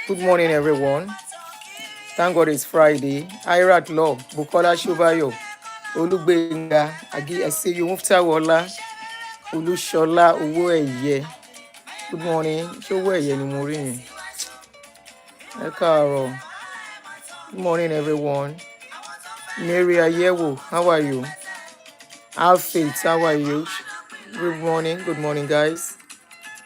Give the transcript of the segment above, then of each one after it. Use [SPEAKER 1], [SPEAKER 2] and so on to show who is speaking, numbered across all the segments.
[SPEAKER 1] Good morning, everyone. Thank God it's Friday. Irat Law, Bukola Shubayo, Olugbenga, Agi Esiyu Muftawola, Olushola Owoeye. Good morning. Showoeye ni mo rí yẹn. Ẹ káàárọ̀. Good morning, everyone. Mary Ayewo, how are you? Faith, how are you? Good morning, guys.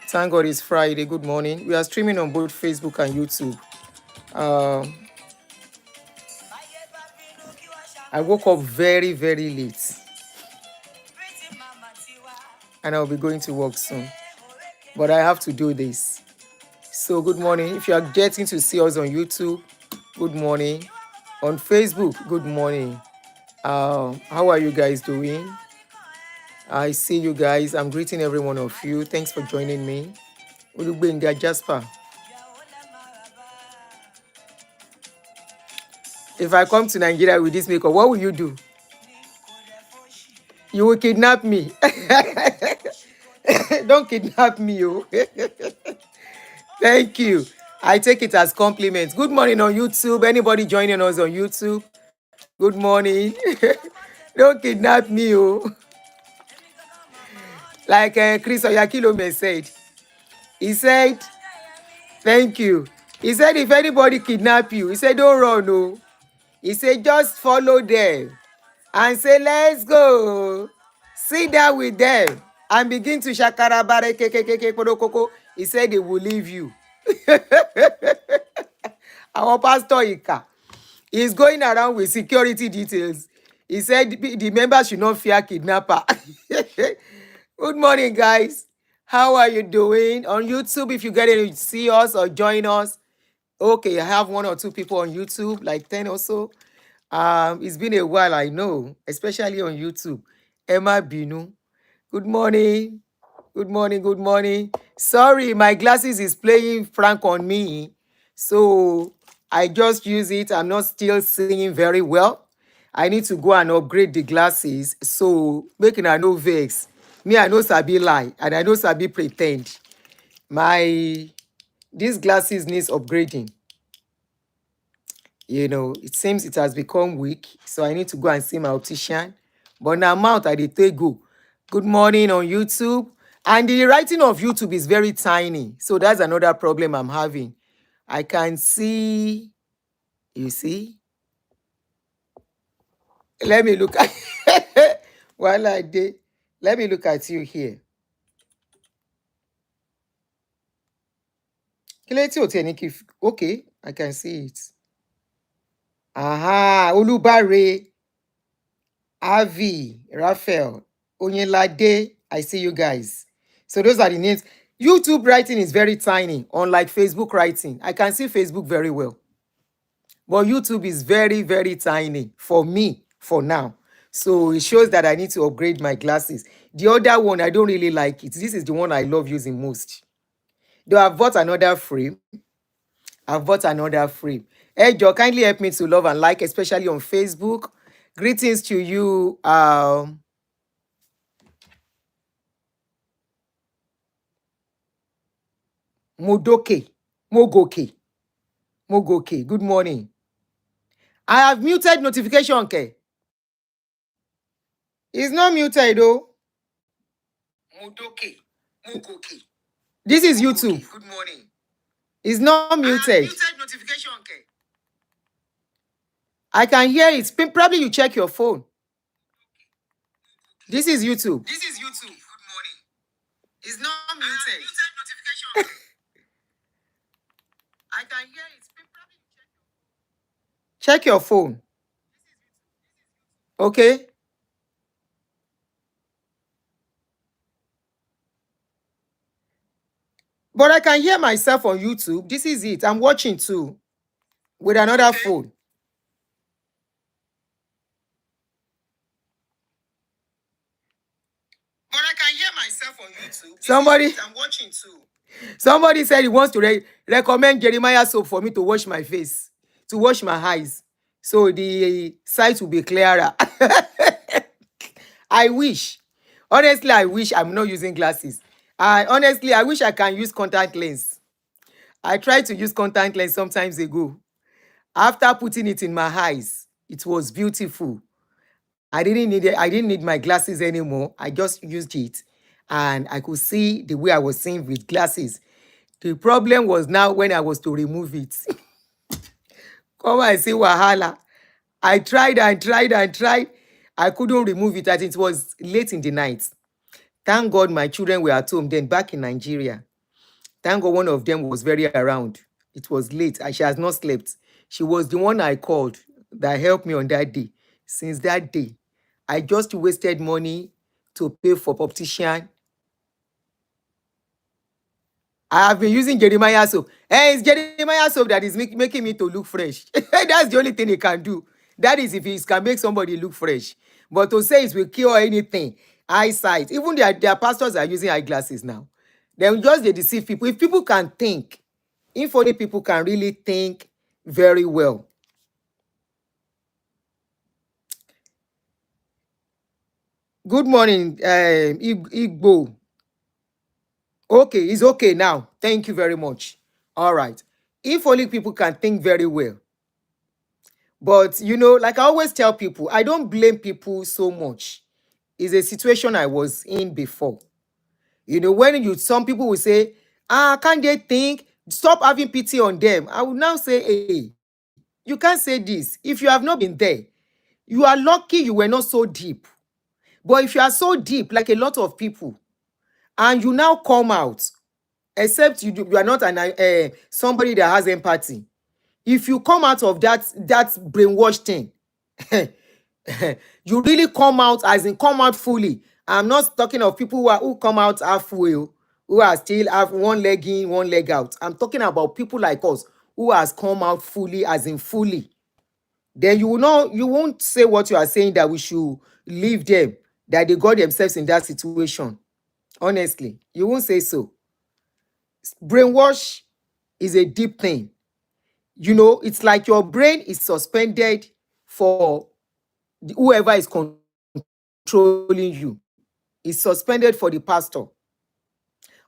[SPEAKER 1] Thank God it's Friday. Good morning. We are streaming on both Facebook and YouTube. I woke up very, very late. And I'll be going to work soon. But I have to do this. So good morning. If you are getting to see us on YouTube, good morning. On Facebook, good morning. How are you guys doing? I see you guys. I'm greeting every one of you. Thanks for joining me. Olugbenga Jasper. If I come to Nigeria with this makeup, what will you do? You will kidnap me. Don't kidnap me, oh. Thank you. I take it as compliments. Good morning on YouTube. Anybody joining us on YouTube? Good morning. Don't kidnap me, oh. Like Chris Oyakilome said. He said, thank you. He said, if anybody kidnap you, he said, don't run, no. He said, just follow them and say, let's go. Sit down with them and begin to shakara bare kekekeke kodokoko. He said, they will leave you. Our pastor Ika is going around with security details. He said the members should not fear kidnapper. Good morning, guys. How are you doing? On YouTube, if you get to see us or join us. Okay, I have 1 or 2 people on YouTube, like 10 or so. It's been a while, I know, especially on YouTube. Emma Binu. Good morning. Good morning. Good morning. Sorry, my glasses is playing prank on me. So I just use it. I'm not still seeing very well. I need to go and upgrade the glasses. So making a no vex. Me, I know sabi lie and I know sabi pretend. These glasses needs upgrading. You know, it seems it has become weak. So I need to go and see my optician. But now mouth I did go. Good morning on YouTube. And the writing of YouTube is very tiny. So that's another problem I'm having. I can see, you see? Let me look at while I did. Let me look at you here. Okay, I can see it. Aha, Olubare, Avi, Raphael, Onyelade. I see you guys. So those are the names. YouTube writing is very tiny, unlike Facebook writing. I can see Facebook very well. But YouTube is very, very tiny for me for now. So it shows that I need to upgrade my glasses. The other one, I don't really like it. This is the one I love using most. Though I've bought another frame. Hey, Joe, kindly help me to love and like, especially on Facebook. Greetings to you. Mogoke. Good morning. I have muted notification, okay? It's not muted, though. Mogoke. This is YouTube. Good morning. It's not muted. I have muted notification, okay? I can hear it. Probably you check your phone. This is YouTube. Good morning. It's not muted. Muted notification. I can hear it. Probably check your phone. Okay. But I can hear myself on YouTube. This is it. I'm watching too with another phone. But I can hear myself on YouTube. I'm watching too. Somebody said he wants to recommend Jeremiah soap for me to wash my face, to wash my eyes, so the sight will be clearer. I wish. Honestly, I wish I'm not using glasses. I wish I can use contact lens. I tried to use contact lens sometimes ago. After putting it in my eyes, it was beautiful. I didn't need my glasses anymore. I just used it and I could see the way I was seeing with glasses. The problem was now when I was to remove it. Come and see wahala. I tried and tried and tried. I couldn't remove it, and it was late in the night. Thank God my children were at home then back in Nigeria. Thank God one of them was very around. It was late and she has not slept. She was the one I called that helped me on that day. Since that day, I just wasted money to pay for optician. I have been using Jeremiah soap. Hey, it's Jeremiah soap that is making me to look fresh. That's the only thing he can do. That is if he can make somebody look fresh. But to say it will cure anything, eyesight, even their pastors are using eyeglasses now. Then just they deceive people. If people can think, if only people can really think very well. Good morning, Igbo. Okay, it's okay now. Thank you very much. All right. If only people can think very well. But like I always tell people, I don't blame people so much. It's a situation I was in before. When some people will say, can't they think? Stop having pity on them. I will now say, hey, you can't say this. If you have not been there, you are lucky you were not so deep. But if you are so deep, like a lot of people, and you now come out, except you are not somebody that has empathy. If you come out of that brainwash thing, you really come out, as in come out fully. I'm not talking of people who come out halfway, who are still have one leg in, one leg out. I'm talking about people like us who has come out fully, as in fully. Then you won't say what you are saying, that we should leave them, that they got themselves in that situation. Honestly, you won't say so. Brainwash is a deep thing. It's like your brain is suspended for whoever is controlling you. It's suspended for the pastor.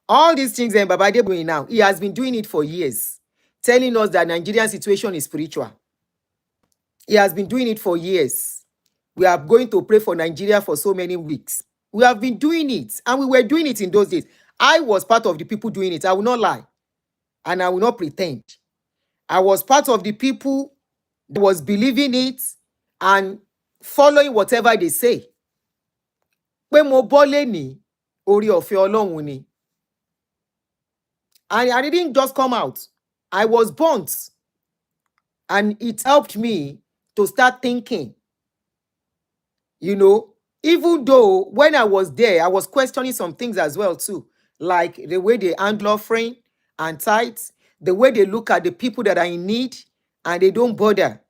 [SPEAKER 1] All these things and Baba Debo now, he has been doing it for years, telling us that Nigerian situation is spiritual. He has been doing it for years. We are going to pray for Nigeria for so many weeks. We have been doing it, and we were doing it in those days. I was part of the people doing it. I will not lie, and I will not pretend. I was part of the people that was believing it and following whatever they say. Pé mo bọ́ lẹ́ni, orí ọ̀fẹ́ Ọlọ́run ni. And I didn't just come out. I was burnt. And it helped me to start thinking. Even though when I was there, I was questioning some things as well too. Like the way they handle offering and tithes, the way they look at the people that are in need and they don't bother.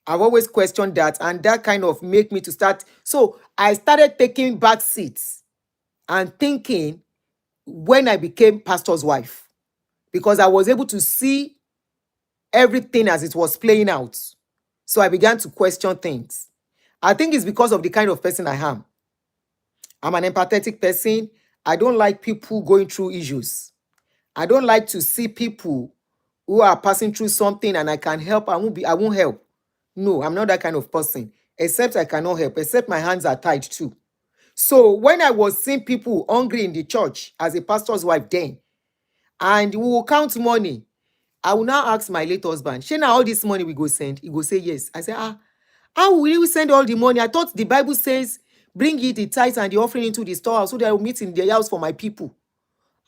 [SPEAKER 1] I've always questioned that, and that kind of make me to start. So I started taking back seats and thinking when I became pastor's wife, because I was able to see everything as it was playing out. So I began to question things. I think it's because of the kind of person I am. I'm an empathetic person. I don't like people going through issues. I don't like to see people who are passing through something and I can help. I won't help. No, I'm not that kind of person. Except I cannot help, except my hands are tied too. So when I was seeing people hungry in the church as a pastor's wife then, and we will count money, I will now ask my late husband, Shey na all this money we go send? He go say yes. I say, how will you send all the money? I thought the Bible says, bring it, the tithes and the offering into the storehouse so that I will meet in the house for my people.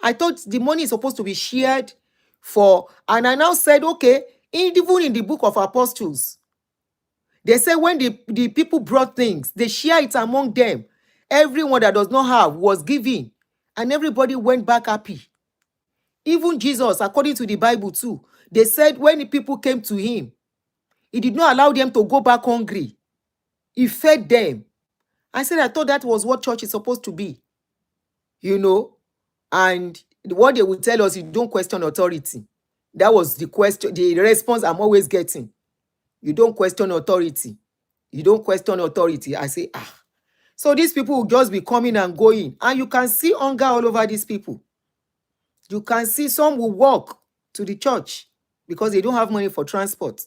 [SPEAKER 1] I thought the money is supposed to be shared for, and I now said, okay, even in the book of Apostles, they say when the people brought things, they share it among them. Everyone that does not have was given, and everybody went back happy. Even Jesus, according to the Bible too, they said when the people came to him, he did not allow them to go back hungry. He fed them. I said, I thought that was what church is supposed to be. And what they would tell us, you don't question authority. That was the question, the response I'm always getting. You don't question authority. You don't question authority. I say, So these people will just be coming and going. And you can see hunger all over these people. You can see some will walk to the church because they don't have money for transport.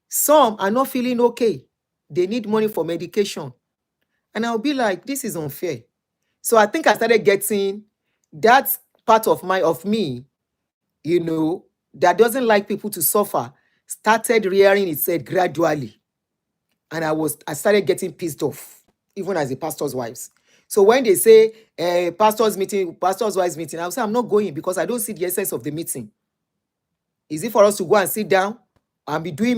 [SPEAKER 1] Some are not feeling okay. They need money for medication. And I'll be like, this is unfair. So I think I started getting that part of me, that doesn't like people to suffer, started rearing its head gradually. And I started getting pissed off, even as the pastor's wives. So when they say pastor's wives meeting, I'll say I'm not going because I don't see the essence of the meeting. Is it for us to go and sit down and be doing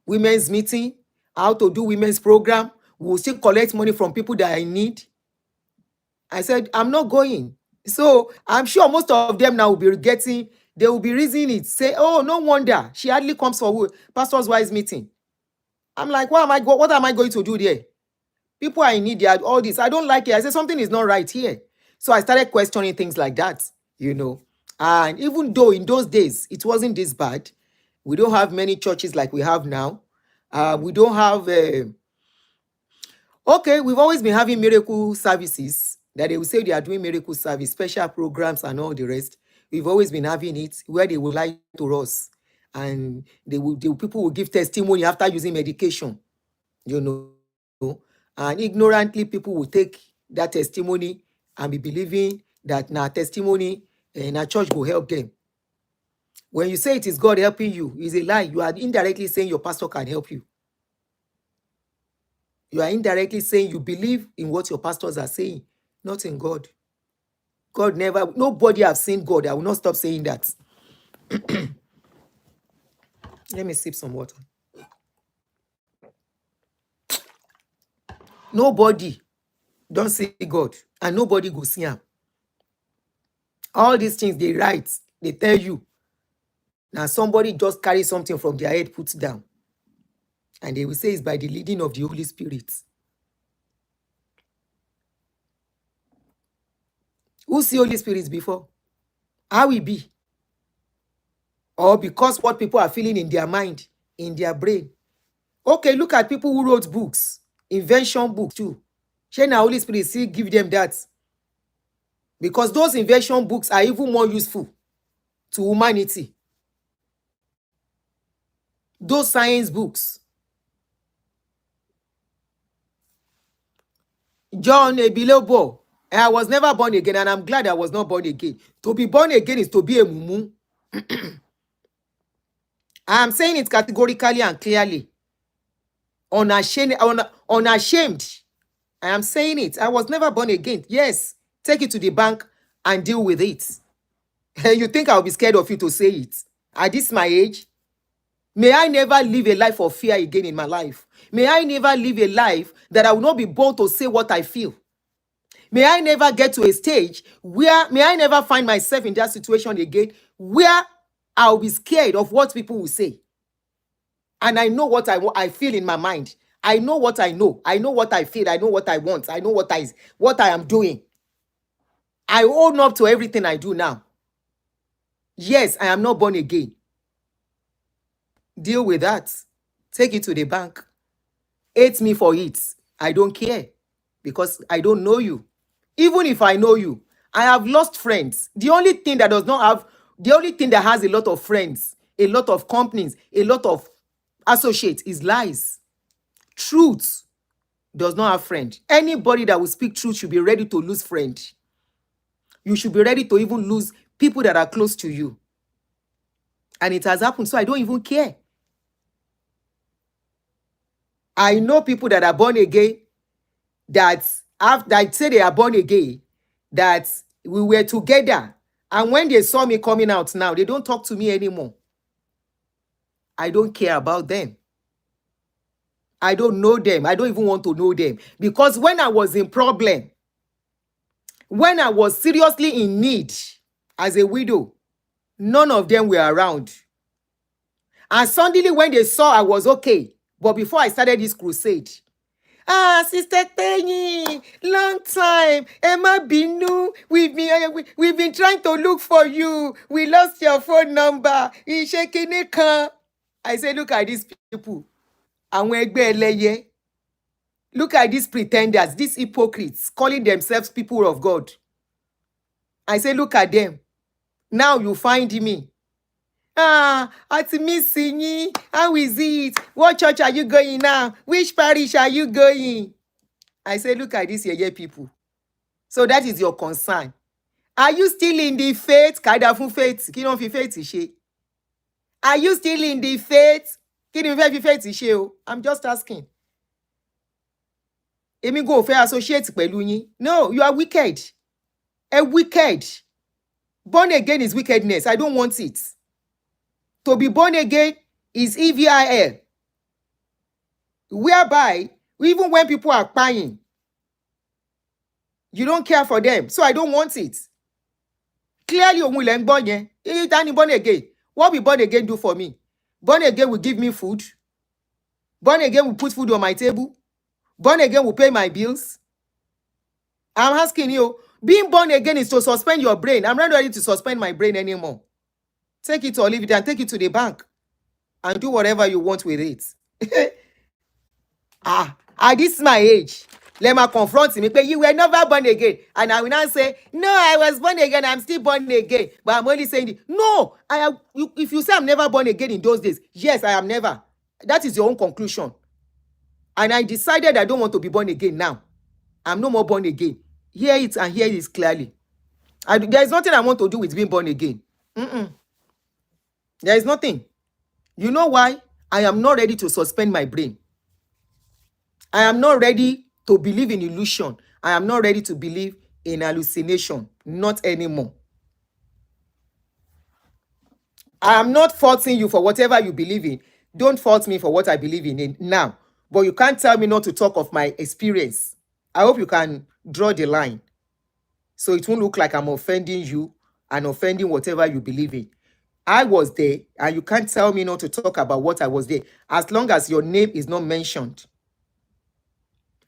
[SPEAKER 1] women's meeting, how to do women's program? We'll still collect money from people that I need. I said, I'm not going. So I'm sure most of them now they will be reasoning it. Say, oh, no wonder she hardly comes for pastor's wives meeting. I'm like, what am I going to do there? People I need, they are all this. I don't like it. I said, something is not right here. So I started questioning things like that, And even though in those days, it wasn't this bad, we don't have many churches like we have now. We don't have... Okay, we've always been having miracle services that they will say they are doing miracle service, special programs and all the rest. We've always been having it where they will lie to us and people will give testimony after using medication, and ignorantly people will take that testimony and be believing that now testimony and our church will help them. When you say it is God helping you, it's a lie. You are indirectly saying your pastor can help you. You are indirectly saying you believe in what your pastors are saying, not in God. Nobody have seen God. I will not stop saying that. Let me sip some water. Nobody don't see God, and nobody go see him. All these things they write, they tell you. Now somebody just carry something from their head, puts down. And they will say it's by the leading of the Holy Spirit. Who see Holy Spirit before? How will be? Or because what people are feeling in their mind, in their brain. Okay, look at people who wrote books, invention books too. Shey na Holy Spirit still give them that. Because those invention books are even more useful to humanity. Those science books. John Ebilobo, I was never born again, and I'm glad I was not born again. To be born again is to be a mumu. I am saying it categorically and clearly. Unashamed. I am saying it. I was never born again. Yes, take it to the bank and deal with it. You think I'll be scared of you to say it? At this my age, may I never live a life of fear again in my life. May I never live a life that I will not be bold to say what I feel. May I never get to a stage may I never find myself in that situation again where I'll be scared of what people will say. And I know what I feel in my mind. I know what I know. I know what I feel. I know what I want. I know what I am doing. I own up to everything I do now. Yes, I am not born again. Deal with that. Take it to the bank. Hate me for it. I don't care because I don't know you. Even if I know you, I have lost friends. The only thing that has a lot of friends, a lot of companies, a lot of associates is lies. Truth does not have friend. Anybody that will speak truth should be ready to lose friend. You should be ready to even lose people that are close to you. And it has happened, so I don't even care. I know people that are born again that say they are born again, that we were together. And when they saw me coming out now, they don't talk to me anymore. I don't care about them. I don't know them. I don't even want to know them. Because when I was in problem, when I was seriously in need as a widow, none of them were around. And suddenly when they saw I was okay, but before I started this crusade, Sister Tenyi, long time. Emma Binu, we've been trying to look for you. We lost your phone number. I say, look at these people. Look at these pretenders, these hypocrites, calling themselves people of God. I say, look at them. Now you find me. Ati missing yín. How is it? What church are you going now? Which parish are you going? I say, look at these yeye people. So that is your concern. Are you still in the faith? Kàdá fún faith. Kí ló ń fi faith ṣe? Are you still in the faith? Kí ni mo fẹ́ fi faith ṣe o? I'm just asking. Èmi go fẹ́ associate pẹ̀lú yín. No, you are wicked. A wicked. Born again is wickedness. I don't want it. To be born again is EVIL. Whereby, even when people are crying, you don't care for them. So I don't want it. Clearly, òun ilẹ̀ ń gbọ́ yẹn. Tani born again. What will born again do for me? Born again will give me food. Born again will put food on my table. Born again will pay my bills. I'm asking you, being born again is to suspend your brain. I'm not ready to suspend my brain anymore. Take it or leave it and take it to the bank and do whatever you want with it. At this my age, let me confront me. You were never born again. And I will not say, no, I was born again. I'm still born again. But I'm only saying, no, if you say I'm never born again in those days, yes, I am never. That is your own conclusion. And I decided I don't want to be born again now. I'm no more born again. Hear it and hear it clearly. There is nothing I want to do with being born again. There is nothing. You know why? I am not ready to suspend my brain. I am not ready to believe in illusion. I am not ready to believe in hallucination. Not anymore. I am not faulting you for whatever you believe in. Don't fault me for what I believe in now. But you can't tell me not to talk of my experience. I hope you can draw the line. So it won't look like I'm offending you and offending whatever you believe in. I was there, and you can't tell me not to talk about what I was there, as long as your name is not mentioned.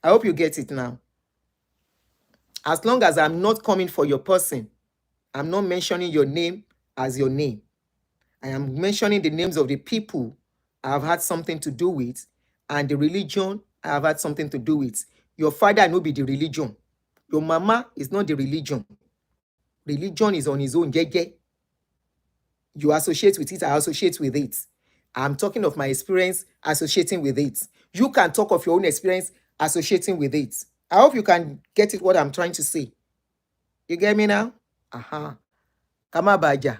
[SPEAKER 1] I hope you get it now. As long as I'm not coming for your person, I'm not mentioning your name as your name. I am mentioning the names of the people I've had something to do with, and the religion I've had something to do with. Your father no be the religion. Your mama is not the religion. Religion is on his own. You associate with it, I associate with it. I'm talking of my experience associating with it. You can talk of your own experience associating with it. I hope you can get it, what I'm trying to say. You get me now? Kama baja.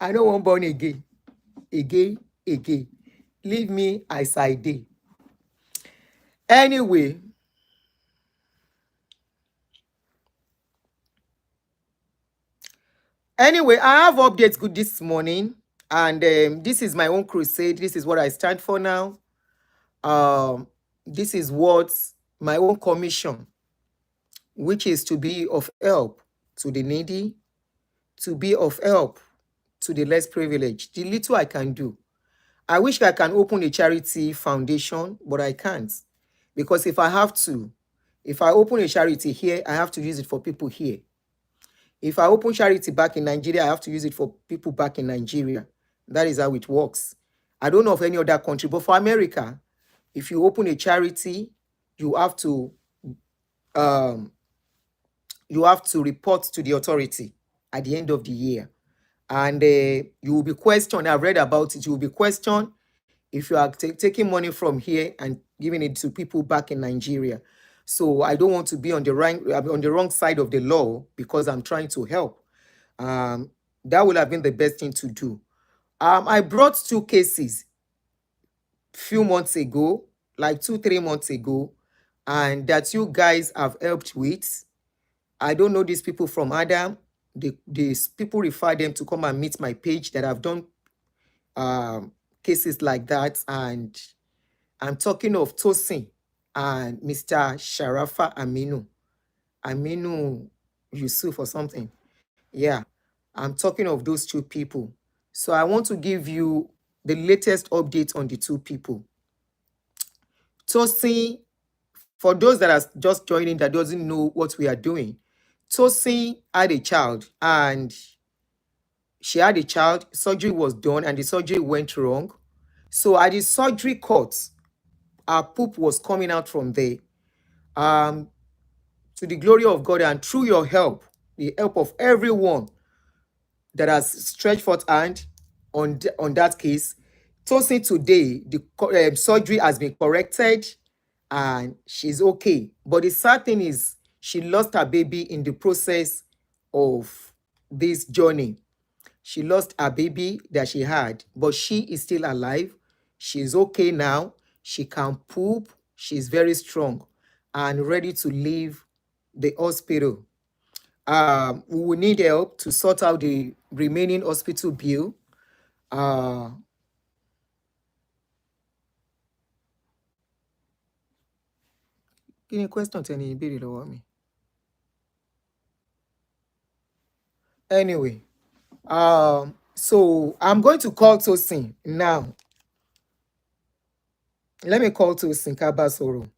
[SPEAKER 1] I don't want born again. Again. Leave me as I did. Anyway. I have updates good this morning. And this is my own crusade. This is what I stand for now. This is what my own commission, which is to be of help to the needy, to be of help to the less privileged. The little I can do. I wish I can open a charity foundation, but I can't. Because if I open a charity here, I have to use it for people here. If I open charity back in Nigeria, I have to use it for people back in Nigeria. That is how it works. I don't know of any other country, but for America, if you open a charity, you have to report to the authority at the end of the year. And you will be questioned. I've read about it. You will be questioned if you are taking money from here and giving it to people back in Nigeria. So I don't want to be on the wrong side of the law because I'm trying to help. That would have been the best thing to do. I brought 2 cases few months ago, like 2-3 months ago, and that you guys have helped with. I don't know these people from Adam. These people refer them to come and meet my page that I've done cases like that. And I'm talking of Tosin and Mr. Sharafa Aminu Yusuf or something. Yeah, I'm talking of those 2 people. So I want to give you the latest update on the 2 people. Tosin, for those that are just joining that doesn't know what we are doing, Tosin had a child, and she had a child. Surgery was done, and the surgery went wrong. So at the surgery court, our poop was coming out from there. To the glory of God and through your help, the help of everyone that has stretched forth hand on that case. Tosin today, the surgery has been corrected and she's okay. But the sad thing is she lost her baby in the process of this journey. She lost her baby that she had, but she is still alive. She's okay now. She can poop. She's very strong and ready to leave the hospital. We will need help to sort out the remaining hospital bill. Kí ni question tẹ́ni ìbéèrè lọ́wọ́ mi? Anyway, so I'm going to call Tosin now. Let me call Tosin Kabasoro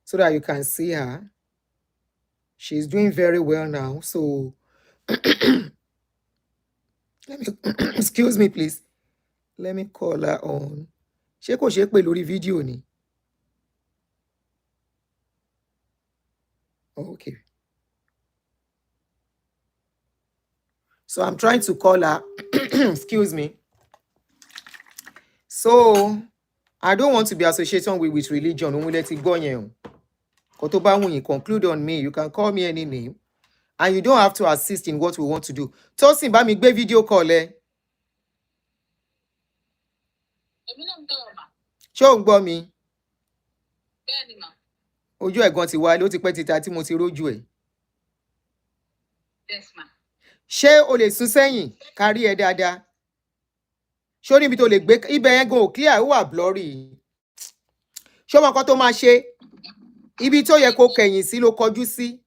[SPEAKER 1] so that you can see her. She's doing very well now. So let me excuse me, please. Let me call her on. Ṣé kò ṣe pé lórí fídíò ni? Okay. So I'm trying to call her. Excuse me. So I don't want to be associated with religion. Conclude on me. You can call me any name. And you don't have to assist in what we want to do. Tosin bá mi gbé video call ẹ. Ṣé ò ń gbọ́ mi? Ojú ẹ̀gan ti wálé, ó ti pẹ́ títa tí mo ti rójú ẹ̀. Yes, ma. Ṣé o lè sún sẹ́yìn kárí ẹ dáadáa? Ṣé ó níbi tó lè gbé ibẹ̀ yẹn gan ò clear, ó wà blurry. Ṣé ọmọ kan tó máa ṣe? Ibi tó yẹ kó kẹ̀yìn sí ló kọjú sí.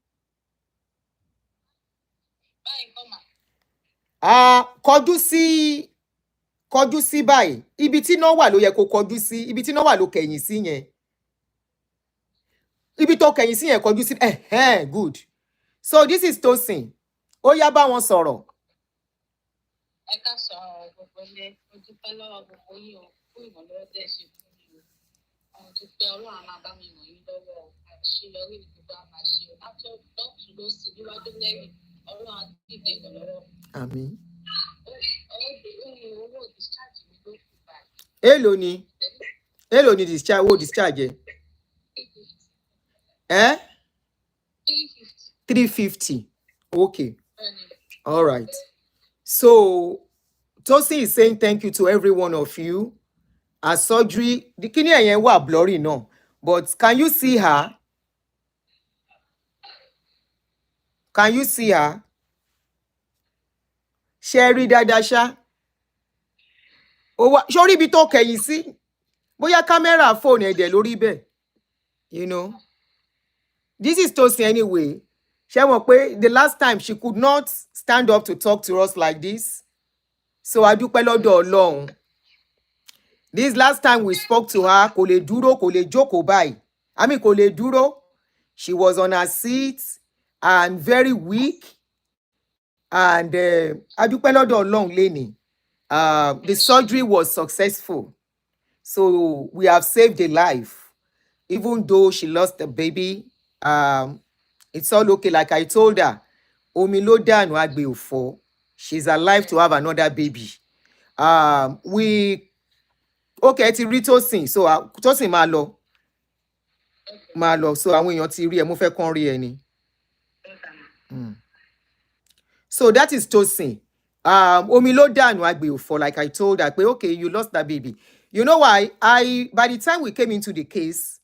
[SPEAKER 1] Kọjú sí báyìí. Ibi tí iná wà ló yẹ kó kọjú sí. Ibi tí iná wà ló kẹ̀yìn sí yẹn. Ibi tó kẹ̀yìn sí yẹn kọjú sí. Good. So this is Tosin. Ó yá bá wọn sọ̀rọ̀.
[SPEAKER 2] Ẹ ká sọ̀rọ̀ gbogbo ilé, mo dúpẹ́ lọ́wọ́ gbogbo yín o, fún ìrànlọ́wọ́ tẹ́ ṣe fún mi o. Àwọn tó pẹ́ Ọlọ́run máa bá mi ràn yín lọ́wọ́ àṣeyọrí ní gbogbo àmàṣe o. Látọ̀ lọ́tún ló sì níwájú lẹ́yìn Ọlọ́run á dìde ìrànlọ́wọ́. Àmín. Owó discharge mi ló kù báyìí. Èló ni discharge, owó discharge ẹ? 350. Okay. All right. So Tosin is saying thank you to every one of you. Her surgery, the kidney yẹn wà blurry no, but can you see her? Can you see her? Sherry Dadasha. Ṣorí ibi tó kẹ̀yìn sí. Bóyá camera phone ẹ̀ dẹ̀ lórí bẹ́ẹ̀. You know. This is Tosin anyway. Ṣé mọ̀ pé the last time she could not stand up to talk to us like this. So a dúpẹ́ lọ́dọ̀ Ọlọ́run. This last time we spoke to her, kò lè dúró, kò lè jókòó báyìí. Kò lè dúró. She was on her seat and very weak. And a dúpẹ́ lọ́dọ̀ Ọlọ́run lénìí. The surgery was successful. So we have saved a life. Even though she lost the baby, it's all okay. Like I told her, omi ló dànù àgbè ò fọ́. She's alive to have another baby. Okay, ti rí Tosin. So Tosin máa lọ. So àwọn èèyàn ti rí ẹ, mo fẹ́ kàn rí ẹ ni. So that is Tosin. Omi ló dànù àgbè ò fọ́, like I told her, okay, you lost that baby. You know why? By the time we came into the case,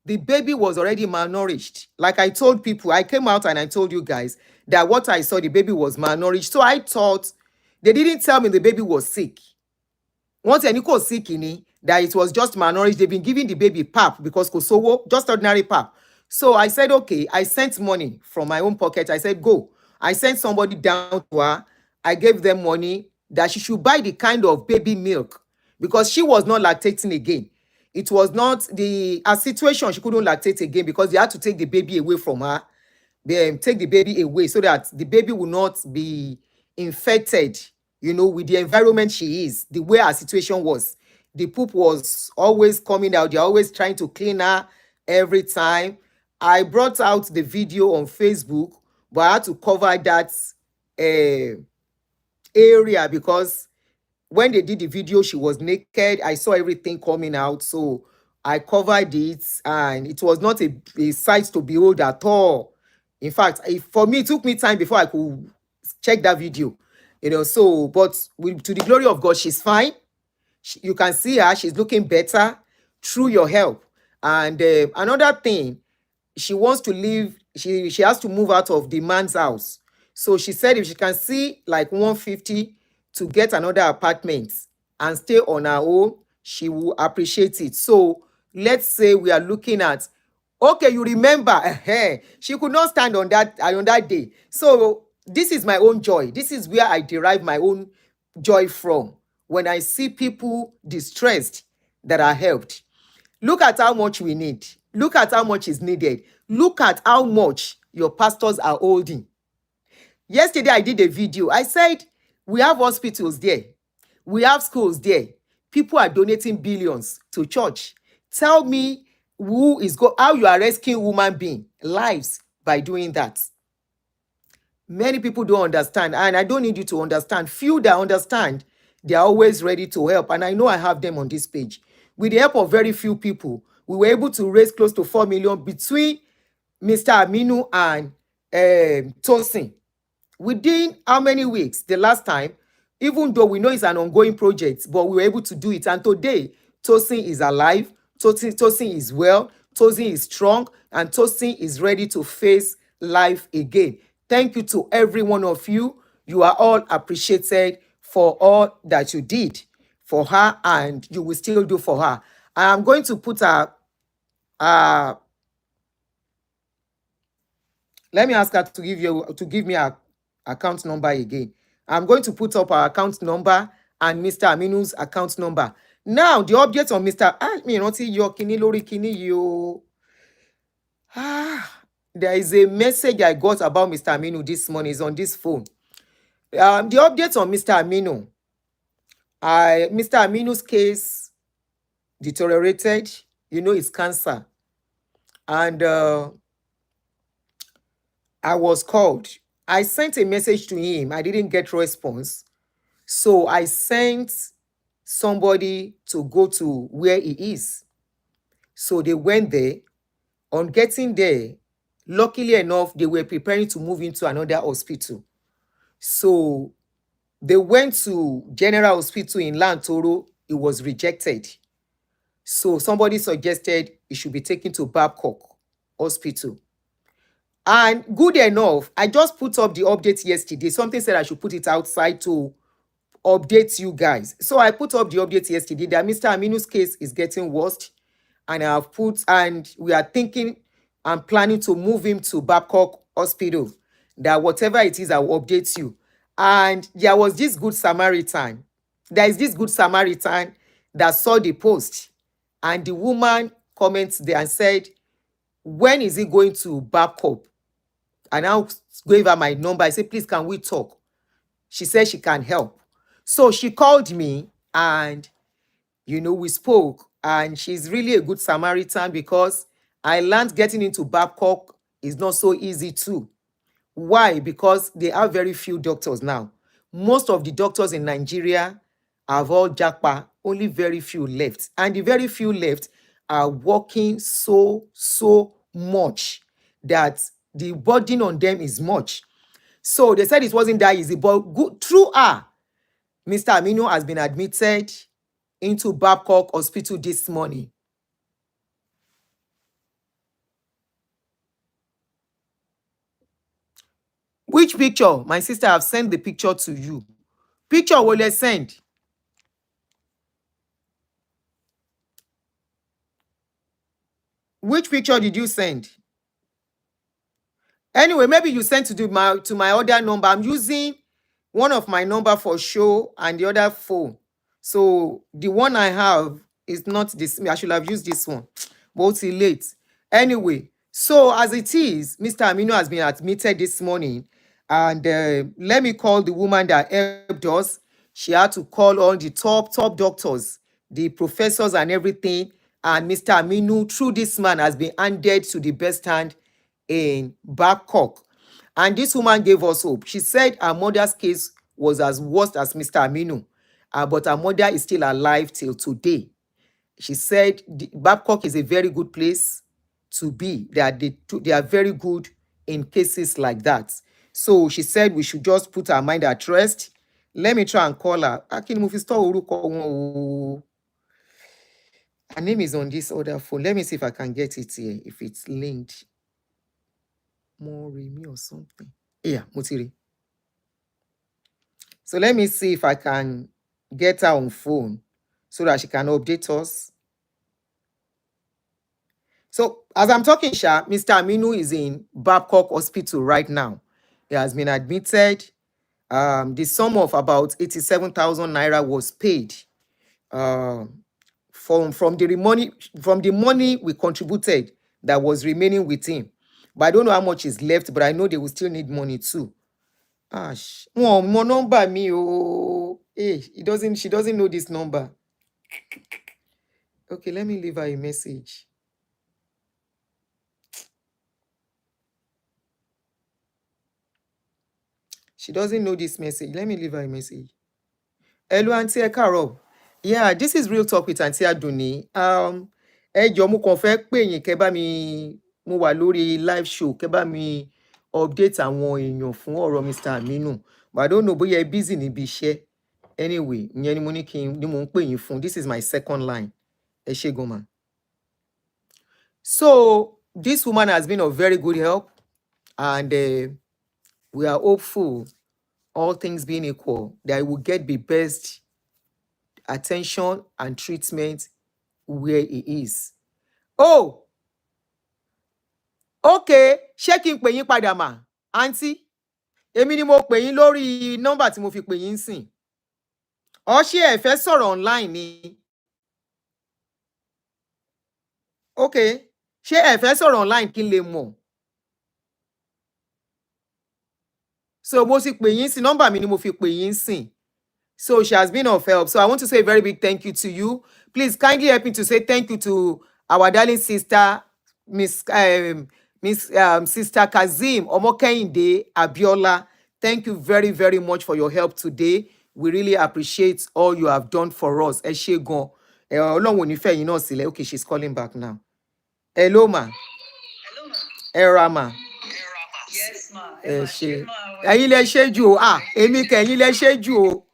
[SPEAKER 2] the baby was already malnourished. Like I told people, I came out and I told you guys that what I saw, the baby was malnourished. So I thought, they didn't tell me the baby was sick. Once any kò sick ni, that it was just malnourished. They've been giving the baby pap because kò sówó, just ordinary pap. So I said, okay, I sent money from my own pocket. I said, go. I sent somebody down to her. I gave them money that she should buy the kind of baby milk because she was not lactating again. It was not her situation. She couldn't lactate again because they had to take the baby away from her. Take the baby away so that the baby will not be infected, with the environment she is, the way her situation was. The poop was always coming out. They're always trying to clean her every time. I brought out the video on Facebook but I had to cover that uh, area because when they did the video, she was naked. I saw everything coming out, so I covered it, and it was not a sight to behold at all. In fact, for me, it took me time before I could check that video, So, but to the glory of God, she's fine. You can see her; she's looking better through your help. And another thing, she wants to leave, she has to move out of the man's house. So she said if she can see like 150 to get another apartment and stay on her own, she will appreciate it. So let's say we are looking at, okay, you remember, she could not stand on that day. So this is my own joy. This is where I derive my own joy from, when I see people distressed that are helped. Look at how much we need. Look at how much is needed. Look at how much your pastors are holding. Yesterday, I did a video. I said, we have hospitals there. We have schools there. People are donating billions to church. Tell me how you are rescuing human being lives by doing that. Many people don't understand, and I don't need you to understand. Few that understand, they are always ready to help, and I know I have them on this page. With the help of very few people, we were able to raise close to 4 million between Mr. Aminu and Tosin. Within how many weeks? The last time, even though we know it's an ongoing project, but we were able to do it. And today, Tosin is alive, Tosin is well, Tosin is strong, and Tosin is ready to face life again. Thank you to every one of you. You are all appreciated for all that you did for her, and you will still do for her. I am going to put let me ask her to give me a account number again. I'm going to put up our account number and Mr. Aminu's account number. Now, the update on Mr. Mi rántí yọ kíní lórí kíní yìí o. There is a message I got about Mr. Aminu this morning. It's on this phone. The update on Mr. Aminu. Mr. Aminu's case deteriorated. It's cancer. And I was called. I sent a message to him. I didn't get response. So I sent somebody to go to where he is. So they went there. On getting there, luckily enough, they were preparing to move into another hospital. So they went to General Hospital in Lantoro. It was rejected. So somebody suggested it should be taken to Babcock Hospital. And good enough, I just put up the update yesterday. Something said I should put it outside to update you guys. So I put up the update yesterday that Mr. Aminu's case is getting worse. And we are thinking and planning to move him to Babcock Hospital. That whatever it is, I will update you. And there was this good Samaritan. There is this good Samaritan that saw the post. And the woman comments there and said, when is he going to Babcock? And I gave her my number. I said, please, can we talk? She said she can help. So she called me and, we spoke. And she's really a good Samaritan because I learned getting into Babcock is not so easy too. Why? Because they have very few doctors now. Most of the doctors in Nigeria have all jackpot, only very few left. And the very few left are working so much that the burden on them is much. So they said it wasn't that easy, but through her, Mr. Aminu has been admitted into Babcock Hospital this morning. Which picture? My sister, have sent the picture to you. Picture will I send? Which picture did you send? Anyway, maybe you sent to my other number. I'm using one of my number for show and the other phone. So the one I have is not this. I should have used this one, but it's late. Anyway, so as it is, Mr. Aminu has been admitted this morning. And let me call the woman that helped us. She had to call all the top doctors, the professors and everything. And Mr. Aminu, through this man, has been handed to the best hand in Babcock. And this woman gave us hope. She said her mother's case was as worst as Mr. Aminu, but her mother is still alive till today. She said Babcock is a very good place to be. They are very good in cases like that. So she said we should just put our mind at rest. Let me try and call her. Her name is on this other phone. Let me see if I can get it here, if it's linked. Morimi or something. Yeah, Mutiri. So let me see if I can get her on phone so that she can update us. So as I'm talking, Mr. Aminu is in Babcock Hospital right now. He has been admitted. The sum of about 87,000 naira was paid from the money we contributed that was remaining with him. But I don't know how much is left, but I know they will still need money too. More number me. Oh, hey, she doesn't know this number. Okay, let me leave her a message. She doesn't know this message. Let me leave her a message. Hello, Auntie Ekarob. Yeah, this is Real Talk with Auntie Aduni. Ẹ jọ̀ọ́ mo kàn fẹ́ pè yín kẹ́ bá mi mo wà lórí live show kẹ́ bá mi update àwọn èèyàn fún ọ̀rọ̀ Mr. Aminu. But I don't know bóyá ẹ busy níbi iṣẹ́. Anyway, ìyẹn ni mo ní ni mo ń pè yín fún. This is my second line. Ẹ ṣé gan ma. So, this woman has been of very good help, and we are hopeful, all things being equal, that he will get the best attention and treatment where he is. Oh, okay. Ṣé kí n pè yín padà mà, aunty? Èmi ni mo pè yín lórí nọ́mbà tí mo fi pè yín sìn. Or ṣé ẹ fẹ́ sọ̀rọ̀ online ni? Okay. Ṣé ẹ fẹ́ sọ̀rọ̀ online kí n lè mọ̀? So mo sì pè yín sí nọ́mbà mi ni mo fi pè yín sìn. So she has been of help. So I want to say a very big thank you to you. Please kindly help me to say thank you to our darling sister, Sister Kazim Omokehinde Abiola. Thank you very, very much for your help today. We really appreciate all you have done for us. Ẹ ṣé gan. Ọlọ́run ò ní fẹ́ yín náà sílẹ̀. Okay, she's calling back now. Hello, ma.
[SPEAKER 3] Hello, ma.
[SPEAKER 2] Era, ma.
[SPEAKER 3] Yes, ma.
[SPEAKER 2] Ṣé. Ẹ̀yin lẹ ṣe jù o. Èmi kẹ̀ ẹ̀yin lẹ ṣe jù o.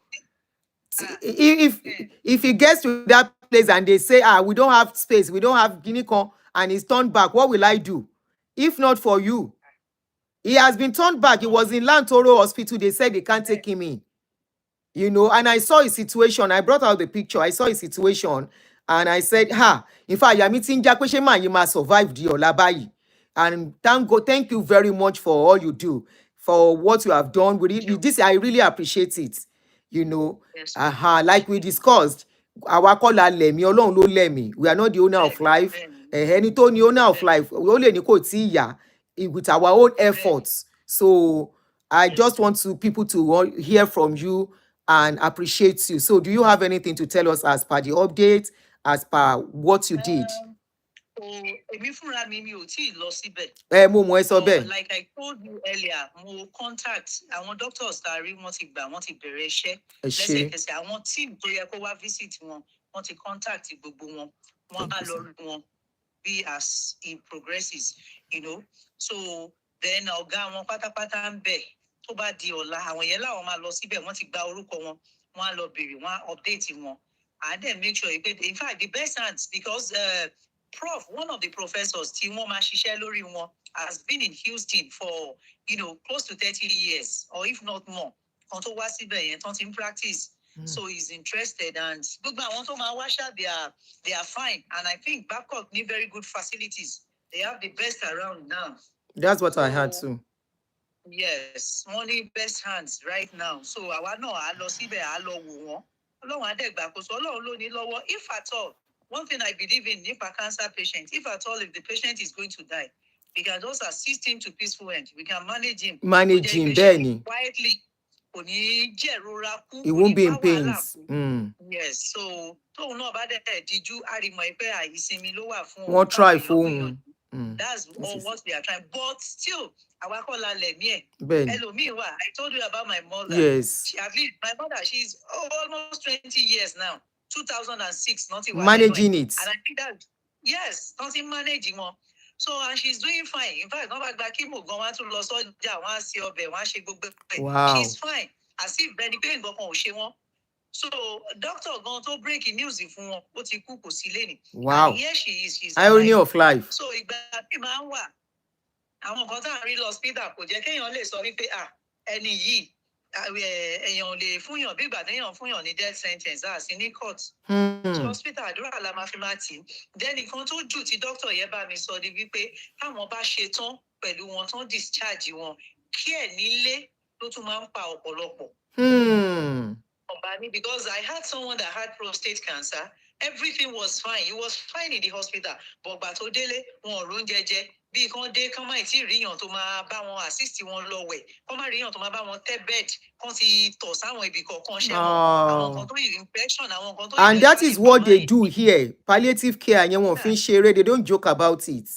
[SPEAKER 2] If he gets to that place and they say, we don't have space, we don't have Guinea corn, and he's turned back, what will I do? If not for you. He has been turned back. He was in Lantoro Hospital. They said they can't take him in. You know, and I saw his situation. I brought out the picture. I saw his situation. And I said, in fact, you're meeting Jakweshema, you must survive the Olabayi. And thank you very much for all you do, for what you have done. I really appreciate it. You know,
[SPEAKER 3] Yes.
[SPEAKER 2] Like we discussed, our caller Lemi, Ọlọ́run ló lẹ́mìí. We are not the owner of life. Ẹni tó ní owner of life, ó lè ní kò tí yá, with our own efforts. So I just want people to hear from you and appreciate you. So do you have anything to tell us as per the update, as per what you did?
[SPEAKER 3] Èmi fúnra mi ò tí ì lọ síbẹ̀.
[SPEAKER 2] Mo mọ̀ ẹ́ sọ bẹ́ẹ̀.
[SPEAKER 3] Like I told you earlier, mo contact àwọn doctors tá a rí, wọ́n ti gbà, wọ́n ti bẹ̀rẹ̀ iṣẹ́. Lẹ́sẹ̀kẹsẹ̀ àwọn team tó yẹ kó wá visit wọn, wọ́n ti contact gbogbo wọn. Wọ́n á lọ rí wọn bí as it progresses, you know. So then ọ̀gá wọn pátápátá ń bẹ̀ tó bá di ọ̀la, àwọn yẹn láwọn máa lọ síbẹ̀, wọ́n ti gba orúkọ wọn, wọ́n á lọ béèrè, wọ́n á update wọn. And then make sure, in fact, the best hands, because Prof, one of the professors, tí wọ́n máa ṣiṣẹ́ lórí wọn, has been in Houston for, close to 30 years, or if not more. Kan tó wá síbẹ̀ yẹn, tán ti ń practice. So he's interested, and gbogbo àwọn tó máa wá ṣá, they are fine. And I think Babcock need very good facilities. They have the best around now.
[SPEAKER 2] That's what I had too.
[SPEAKER 3] Yes, only best hands right now. So àwa náà á lọ síbẹ̀, á lọ wò wọ́n. Ọlọ́run á dẹ̀ gbàkóso, Ọlọ́run ló ní lọ́wọ́. If at all, one thing I believe in, if a cancer patient, if at all, if the patient is going to die, we can just assist him to peaceful end. We can manage him.
[SPEAKER 2] Benny.
[SPEAKER 3] Quietly.
[SPEAKER 2] He won't be in pain.
[SPEAKER 3] Yes, so tóun náà bá dẹ̀ díjú, á rí mọ̀ pé àìsinmi ló wà fún.
[SPEAKER 2] Wọ́n try fún.
[SPEAKER 3] That's all what we are trying. But still, I told you about my mother.
[SPEAKER 2] Yes.
[SPEAKER 3] At least my mother, she's almost 20 years now. 2006, nothing
[SPEAKER 2] Managing it.
[SPEAKER 3] And I think that, yes, nothing managing more. So, and she's doing fine. In fact, not like chemo, going to Los
[SPEAKER 2] Wow.
[SPEAKER 3] She's fine. As if Benny Payne go on Shewon. So, doctor going to break in news if one what he cook
[SPEAKER 2] wow.
[SPEAKER 3] And here she is. She's
[SPEAKER 2] irony of life.
[SPEAKER 3] So, àwọn kan tá à ń rí lọ́spítà kò jẹ́ kéèyàn lè sọ wípé ẹni yìí èèyàn lè fúnyàn bí ìgbà téèyàn fúnyàn ní death sentence àti ní court. So hospital àdúrà la máa fi máa tì í. Then nǹkan tó jù tí dókítà yẹn bá mi sọ ni wípé táwọn bá ṣe tán pẹ̀lú wọn tán discharge wọn kí ẹ̀ nílé ló tún máa ń pa ọ̀pọ̀lọpọ̀. Because I had someone that had prostate cancer. Everything was fine. He was fine in the hospital. But gbàtó délé wọn ò róúnjẹ jẹ. Bí kan dé kán máa tí ríyàn tó máa bá wọn assist wọn lọ wẹ̀. Kán máa ríyàn tó máa bá wọn tẹ́ bed. Kán ti tọ̀ sáwọn ibì kọ̀ọ̀kan ṣẹ́ wọn. Àwọn nǹkan tó yìí infection, àwọn nǹkan tó yìí.
[SPEAKER 2] And that is what they do here. Palliative care yẹn wọ́n fi ń ṣeré. They don't joke about it.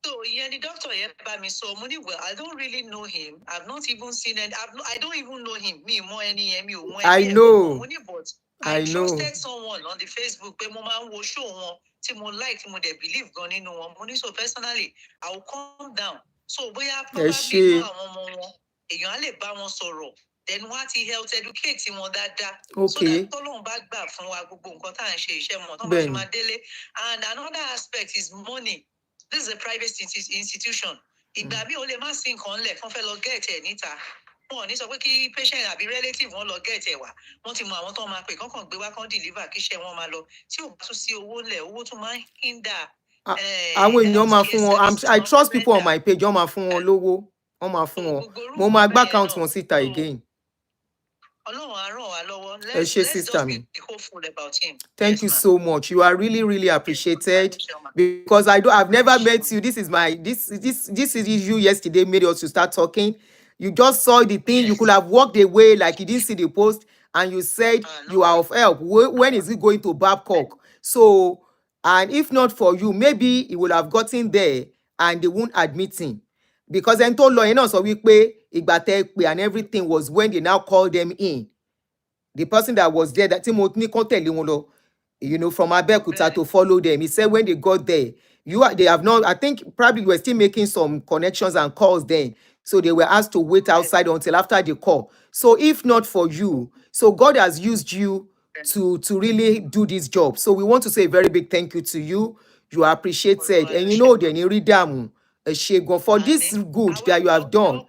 [SPEAKER 3] So ìyẹn ni doctor yẹn bá mi sọ mo ní well I don't really know him. I've not even seen any. I don't even know him. Mi mọ ẹni yẹn mi ò mọ ẹni
[SPEAKER 2] I know.
[SPEAKER 3] Mo ní but I trusted someone on the Facebook pé mo máa ń wo show wọn tí mo like tí mo dẹ̀ believe gan nínú wọn. Mo ní so personally I will calm down. So bóyá tó bá bí àwọn ọmọ wọn èèyàn á lè bá wọn sọ̀rọ̀. Then wọ́n á ti health educate wọn dáadáa. So that tọ́lọ́run bá gbà fún wa gbogbo nǹkan tá à ń ṣe iṣẹ́ mọ̀ tán bá fi máa délé. And another aspect is money. This is a private institution. Ìgbà mi ò lè má sí nǹkan lẹ̀ fún fẹ́ lọ get ẹ̀ níta. Wọ́n ní sọ pé kí patient àbí relative wọn lọ get ẹ̀ wá. Wọ́n ti mọ àwọn tó máa pè kọ́kàn gbé wá kán deliver kí iṣẹ́ wọn máa lọ. Tí ò bá tún sí owó lẹ̀, owó tún máa ń hinder.
[SPEAKER 2] Àwọn èèyàn máa fún wọn. I trust people on my page. Wọ́n máa fún wọn lówó. Wọ́n máa fún wọn. Mo máa gbá account wọn síta again.
[SPEAKER 3] Ọlọ́run á ràn wá lọ́wọ́.
[SPEAKER 2] Let's just be
[SPEAKER 3] hopeful about him.
[SPEAKER 2] Thank you so much. You are really, really appreciated because I've never met you. This is you yesterday made us to start talking. You just saw the thing. You could have walked away like you didn't see the post, and you said you are of help. When is it going to Babcock? So, and if not for you, maybe he would have gotten there and they won't admit him. Because then told lawyer so we pay and everything was when they now called them in. The person that was there, that Timothy from Abeokuta to follow them. He said when they got there, they have not, I think probably we're still making some connections and calls then. So they were asked to wait outside until after the call. So if not for you, so God has used you to really do this job. So we want to say a very big thank you to you. You are appreciated. And for this good that you have done.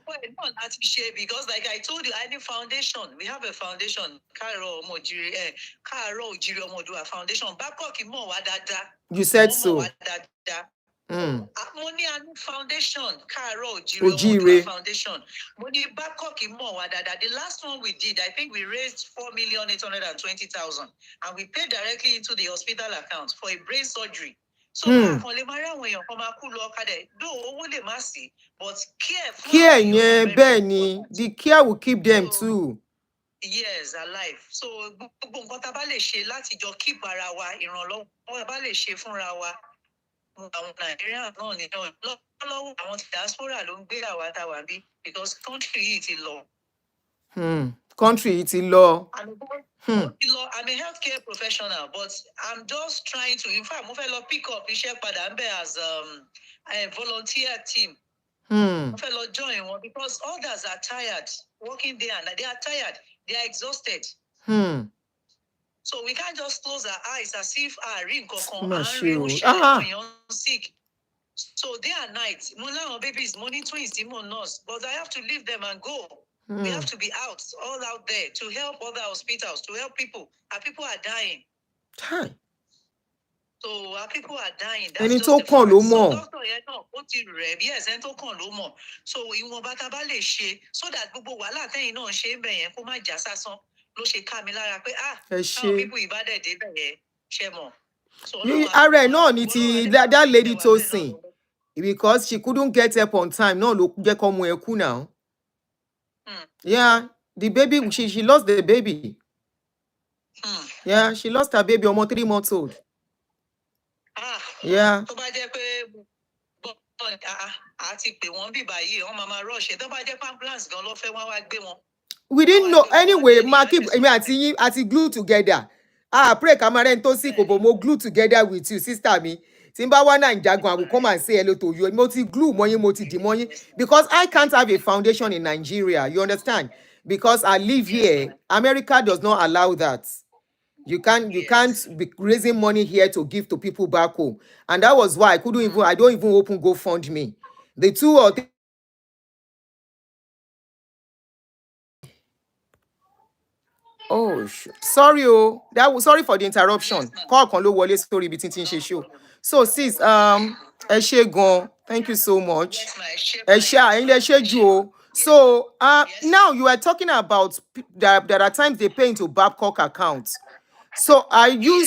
[SPEAKER 3] Because like I told you, any foundation, we have a foundation, foundation.
[SPEAKER 2] You said so.
[SPEAKER 3] Money and foundation, foundation. Money the last one we did, I think we raised 4,820,000 and we paid directly into the hospital account for a brain surgery. So but
[SPEAKER 2] care, yeah, Benny, the care will keep them too.
[SPEAKER 3] Yes, alive. So keep Nigerian diaspora because country is law.
[SPEAKER 2] Country it's in law.
[SPEAKER 3] I'm a healthcare professional, but I'm just trying to. In fact, I'm going to pick up as a volunteer team. I'm going to join one because others are tired working there, and they are tired. They are exhausted. So we can't just close our eyes as if our ring sick. So day and night, my babies, morning twins, demon nurse, but I have to leave them and go. We have to be all out there to help other hospitals, to help people. Our people are dying. So our people are dying. That's just the fact. So doctor, yes, and so we want so that people wala ten no shame be ko ma ja sasan lo se ka mi lara pe people ibade de be shemo. So
[SPEAKER 2] no ni that lady to sing because she couldn't get help on time. No, look, get come now. Yeah, the baby, she lost the baby. Yeah, she lost her baby almost 3 months old. Yeah.
[SPEAKER 3] àti pé wọ́n bí báyìí wọ́n máa rush tó bá jẹ́ ambulance gan ló fẹ́ wọ́n wá gbé wọn.
[SPEAKER 2] We didn't know anyway. Ma keep èmi àti glue together. Pray Kamaren to see kobo mo glue together with you, sister mi. Timba wa Naija gan, I will come and say hello to you. Mo ti glue moyin, mo ti di moyin, because I can't have a foundation in Nigeria. You understand? Because I live here. America does not allow that. You can't be raising money here to give to people back home. And that was why I don't even open GoFundMe. The 2 or 3. Oh, sorry, sorry for the interruption. Call kan ló wọlé sórí ibi tí n ṣe show. So sis, ẹ ṣé gan. Thank you so much. Ẹ ṣé, ẹ̀yin lẹ ṣé jù o. So now you are talking about that there are times they pay into Babcock accounts. So are you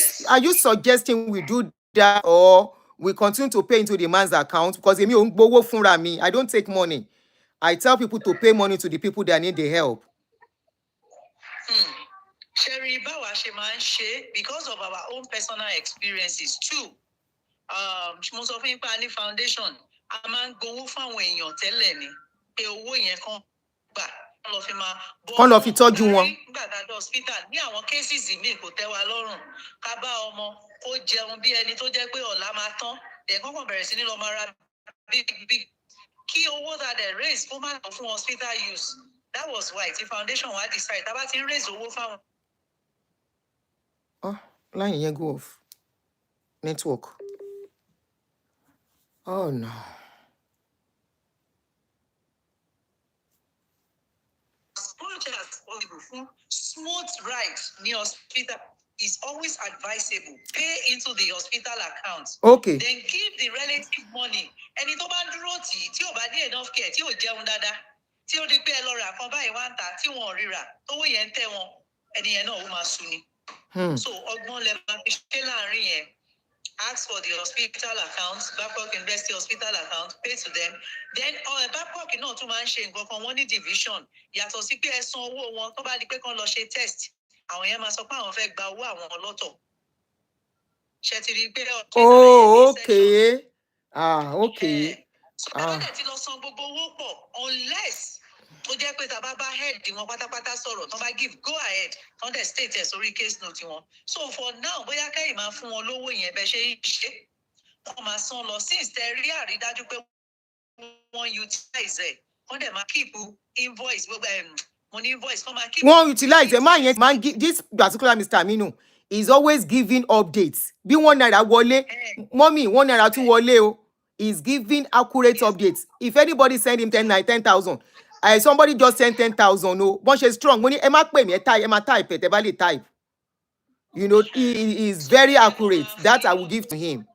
[SPEAKER 2] suggesting we do that, or we continue to pay into the man's account? Because èmi ò ń gbowó fúnra mi. I don't take money. I tell people to pay money to the people that need the help.
[SPEAKER 3] Sherry, báwa ṣe máa ń ṣe because of our own personal experiences too. Mo sọ fún yín pé a ní foundation, a máa ń gbowó fún àwọn èèyàn tẹ́lẹ̀ ni pé owó yẹn kan gbà
[SPEAKER 2] kán lọ fi tọ́jú wọn.
[SPEAKER 3] Gbàgádà hospital ní àwọn cases míì kò tẹ́ wa lọ́rùn ká bá ọmọ kó jẹun bí ẹni tó jẹ́ pé ọ̀la máa tán ẹ̀kọ́ kan bẹ̀rẹ̀ sí ní lọ máa ra big kí owó tá dẹ̀ raise kó má lọ fún hospital use. That was why the foundation wa decide tá bá ti raise owó fáwọn.
[SPEAKER 2] Line yẹn go off. Network. Oh no.
[SPEAKER 3] Smooth ride ní hospital is always advisable. Pay into the hospital account.
[SPEAKER 2] Okay.
[SPEAKER 3] Then give the relative money. Ẹni tó bá dúró tí ò bá ní enough care, tí ò jẹun dáadáa, tí ó di pé ẹ lọ rà kan báyìí wá ń tà tí wọn ò ríra, tówó yẹn ń tẹ́ wọn, ẹni yẹn náà ó máa sú ni. So ọgbọ́n lẹ máa fi ṣe láàrin yẹn. Ask for the hospital account, Babcock University Hospital account, pay to them. Then Babcock náà tún máa ń ṣe nǹkan kan, wọ́n ní division. Yàtọ̀ sí pé ẹ san owó wọn tó bá di pé kán lọ ṣe test. Àwọn yẹn máa sọ pé àwọn fẹ́ gba owó àwọn ọlọ́tọ̀. Ṣé ti rí pé
[SPEAKER 2] okay. Okay.
[SPEAKER 3] So tábà dẹ̀ ti lọ san gbogbo owó pọ̀ unless tó jẹ́ pé tá bá bá head wọn pátápátá sọ̀rọ̀ tán bá give go ahead tán dẹ̀ state ẹ̀ sórí case note wọn. So for now bóyá kẹ́yìn máa fún wọn lówó yẹn bẹ́ẹ̀ ṣe ń ṣe wọ́n máa san lọ since tẹ rí àrídájú pé wọ́n utilize ẹ̀ wọ́n dẹ̀ máa keep invoice gbogbo mo ní invoice kán máa keep.
[SPEAKER 2] Wọ́n utilize ẹ̀ máa yẹn this particular Mr. Aminu is always giving updates. Bí $1 wọlé, mommy $1 tún wọlé o. Is giving accurate updates. If anybody send him 10,000. Somebody just sent 10,000. No, bunch is strong. Money, ẹ má pè mí, ẹ má type it, ẹ bá lè type. You know, he is very accurate. That I will give to him.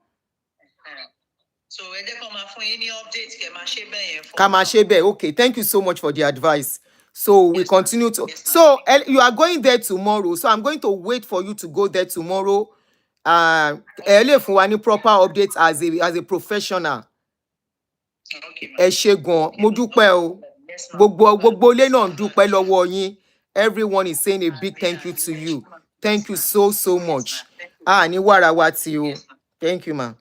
[SPEAKER 3] So ẹ jẹ́ kó máa fún yín ní update kẹ́ máa ṣe bẹ́ẹ̀ yẹn fún.
[SPEAKER 2] Ká máa ṣe bẹ́ẹ̀. Okay, thank you so much for the advice. So we continue to. So you are going there tomorrow. So I'm going to wait for you to go there tomorrow. Ẹ lè fún wa ní proper updates as a professional. Ẹ ṣé gan, mo dúpẹ́ o. Gbogbo ilé náà ń dúpẹ́ lọ́wọ́ yín. Everyone is saying a big thank you to you. Thank you so much. Ní wàràwàtì o. Thank you, ma.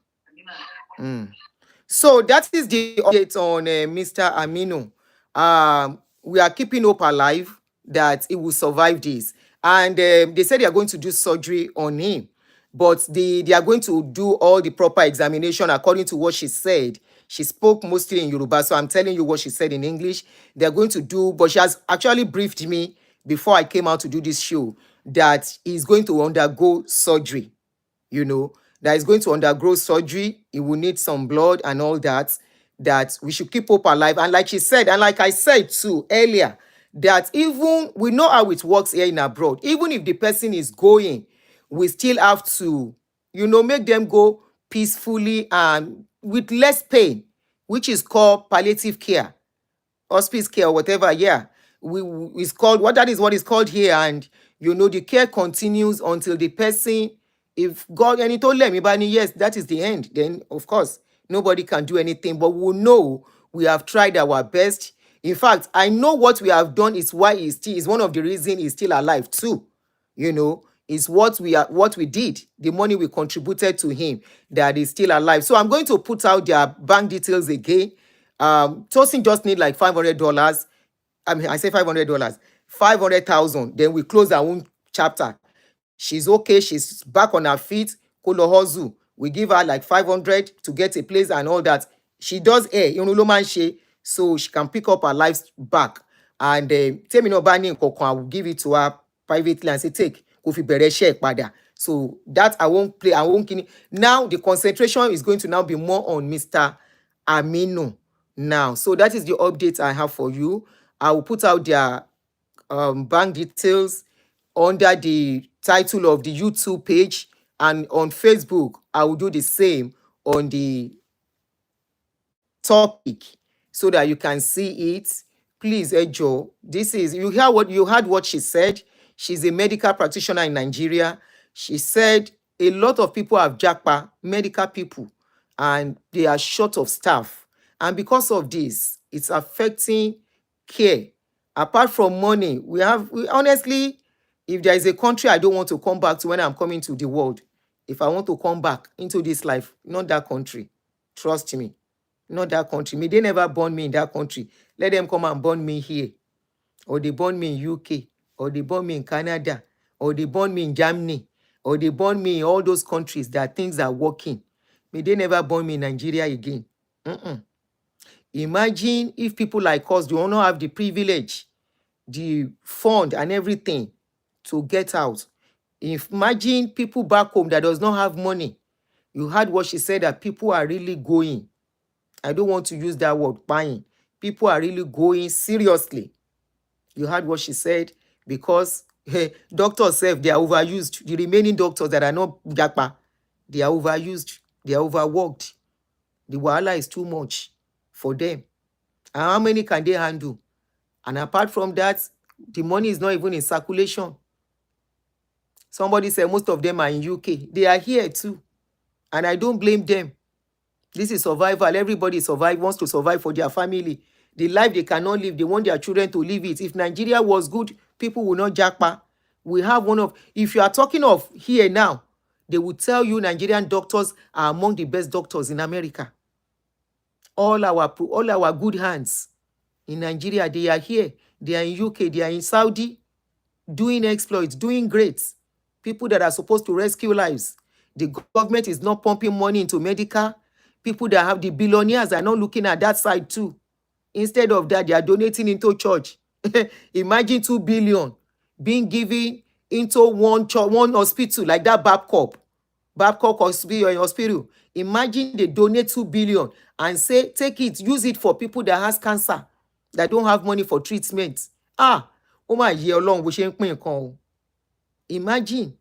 [SPEAKER 2] So that is the update on Mr. Aminu. We are keeping hope alive that he will survive this. And they said they are going to do surgery on him. But they are going to do all the proper examination according to what she said. She spoke mostly in Yoruba, so I'm telling you what she said in English. They're going to do, but she has actually briefed me before I came out to do this show that he's going to undergo surgery. You know, that he's going to undergo surgery. He will need some blood and all that. That we should keep hope alive. And like she said, and like I said too earlier, that even we know how it works here in abroad. Even if the person is going, we still have to, you know, make them go peacefully and with less pain, which is called palliative care, hospice care, or whatever. Yeah, it's called that is what is called here, and you know the care continues until the person, if God and he told them, yes, that is the end. Then of course nobody can do anything, but we know we have tried our best. In fact, I know what we have done is why is one of the reasons he's still alive too. You know, It's what we did, the money we contributed to him, that is still alive. So I'm going to put out their bank details again. Tosin just need like $500. I mean, I say $500, 500,000. Then we close our own chapter. She's okay. She's back on her feet. Kolo hustle. We give her like 500 to get a place and all that. She does irun ló máa ń ṣe, so she can pick up her life back. And tèmi náà bá ní nǹkan kan, I will give it to her privately and say, take, kó fi bẹ̀rẹ̀ iṣẹ́ ẹ̀ padà. So that I won't play. I won't. Now the concentration is going to now be more on Mr. Aminu now. So that is the update I have for you. I will put out their bank details under the title of the YouTube page, and on Facebook I will do the same on the topic so that you can see it. Please, Ejo, this is, you heard what she said. She's a medical practitioner in Nigeria. She said a lot of people have japa, medical people, and they are short of staff. And because of this, it's affecting care. Apart from money, we honestly, if there is a country I don't want to come back to when I'm coming to the world, if I want to come back into this life, not that country. Trust me, not that country. May they never born me in that country. Let them come and born me here. Or they born me in UK. Or they born me in Canada. Or they born me in Germany. Or they born me in all those countries that things are working. May they never born me in Nigeria again. Imagine if people like us do not have the privilege, the fund and everything to get out. Imagine people back home that does not have money. You heard what she said, that people are really going. I don't want to use that word, buying. People are really going seriously. You heard what she said, because doctors say they are overused. The remaining doctors that are not japa, they are overused. They are overworked. The wahala is too much for them. And how many can they handle? And apart from that, the money is not even in circulation. Somebody said most of them are in UK. They are here too. And I don't blame them. This is survival. Everybody wants to survive for their family. The life they cannot live, they want their children to live it. If Nigeria was good, people will not jackpot. We have if you are talking of here now, they will tell you Nigerian doctors are among the best doctors in America. All our good hands in Nigeria, they are here. They are in UK, they are in Saudi, doing exploits, doing great. People that are supposed to rescue lives. The government is not pumping money into medical. People that have the billionaires are not looking at that side too. Instead of that, they are donating into church. Imagine 2 billion being given into one hospital like that Babcock hospital. Imagine they donate 2 billion and say, take it, use it for people that has cancer, that don't have money for treatment. Oh my year long, we shan't pay. Imagine